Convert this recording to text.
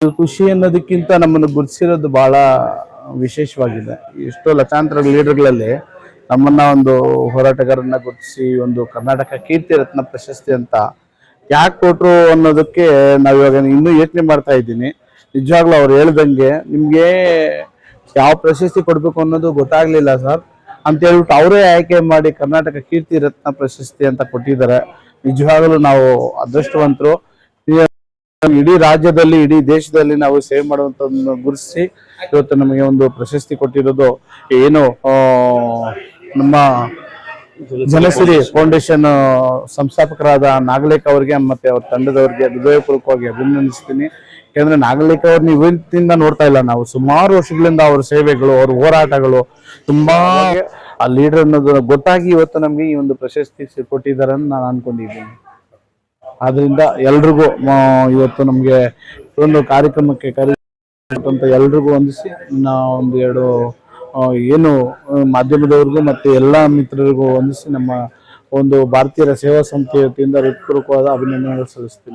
ಖುಷಿ ಅನ್ನೋದಕ್ಕಿಂತ ನಮ್ಮನ್ನು ಗುರುತಿಸಿರೋದು ಬಹಳ ವಿಶೇಷವಾಗಿದೆ. ಎಷ್ಟೋ ಲಕ್ಷಾಂತರ ಲೀಡರ್ಗಳಲ್ಲಿ ನಮ್ಮನ್ನ ಒಂದು ಹೋರಾಟಗಾರರನ್ನ ಗುರುತಿಸಿ ಒಂದು ಕರ್ನಾಟಕ ಕೀರ್ತಿ ರತ್ನ ಪ್ರಶಸ್ತಿ ಅಂತ ಯಾಕೆ ಕೊಟ್ರು ಅನ್ನೋದಕ್ಕೆ ನಾವಿವಾಗ ಇನ್ನೂ ಯೋಚನೆ ಮಾಡ್ತಾ ಇದ್ದೀನಿ. ನಿಜವಾಗ್ಲೂ ಅವ್ರು ಹೇಳ್ದಂಗೆ ನಿಮ್ಗೆ ಯಾವ ಪ್ರಶಸ್ತಿ ಕೊಡ್ಬೇಕು ಅನ್ನೋದು ಗೊತ್ತಾಗ್ಲಿಲ್ಲ ಸರ್ ಅಂತ ಹೇಳ್ಬಿಟ್ಟು ಅವರೇ ಆಯ್ಕೆ ಮಾಡಿ ಕರ್ನಾಟಕ ಕೀರ್ತಿ ರತ್ನ ಪ್ರಶಸ್ತಿ ಅಂತ ಕೊಟ್ಟಿದ್ದಾರೆ. ನಿಜವಾಗ್ಲೂ ನಾವು ಅದೃಷ್ಟವಂತರು. ಇಡೀ ರಾಜ್ಯದಲ್ಲಿ ಇಡೀ ದೇಶದಲ್ಲಿ ನಾವು ಸೇವೆ ಮಾಡುವಂತ ಗುರುತಿಸಿ ಇವತ್ತು ನಮಗೆ ಒಂದು ಪ್ರಶಸ್ತಿ ಕೊಟ್ಟಿರೋದು ಏನು ನಮ್ಮ ಜನಸಿರಿ ಫೌಂಡೇಶನ್ ಸಂಸ್ಥಾಪಕರಾದ ನಾಗಲೇಖ ಅವರಿಗೆ ಮತ್ತೆ ಅವ್ರ ತಂಡದವರಿಗೆ ಹೃದಯಪೂರ್ವಕವಾಗಿ ಅಭಿನಂದಿಸ್ತೀನಿ. ಯಾಕಂದ್ರೆ ನಾಗಲೇಖ ಅವ್ರನ್ನ ಇವತ್ತಿಂದ ನೋಡ್ತಾ ಇಲ್ಲ, ನಾವು ಸುಮಾರು ವರ್ಷಗಳಿಂದ ಅವ್ರ ಸೇವೆಗಳು ಅವ್ರ ಹೋರಾಟಗಳು ತುಂಬಾ ಆ ಲೀಡರ್ ಅನ್ನೋದು ಗೊತ್ತಾಗಿ ಇವತ್ತು ನಮ್ಗೆ ಈ ಒಂದು ಪ್ರಶಸ್ತಿ ಕೊಟ್ಟಿದ್ದಾರೆ ಅಂತ ನಾನು ಅನ್ಕೊಂಡಿದ್ದೀನಿ. ಆದ್ರಿಂದ ಎಲ್ರಿಗೂ ಇವತ್ತು ನಮ್ಗೆ ಒಂದು ಕಾರ್ಯಕ್ರಮಕ್ಕೆ ಕರೆದಂತ ಎಲ್ರಿಗೂ ವಂದಿಸಿ ಒಂದು ಎರಡು ಏನು ಮಾಧ್ಯಮದವ್ರಿಗೂ ಮತ್ತೆ ಎಲ್ಲಾ ಮಿತ್ರರಿಗೂ ವಂದಿಸಿ ನಮ್ಮ ಒಂದು ಭಾರತೀಯರ ಸೇವಾ ಸಂಸ್ಥೆ ವತಿಯಿಂದ ಹೃತ್ಪೂರ್ವಕವಾದ ಅಭಿನಂದನೆಗಳು ಸಲ್ಲಿಸ್ತೀನಿ.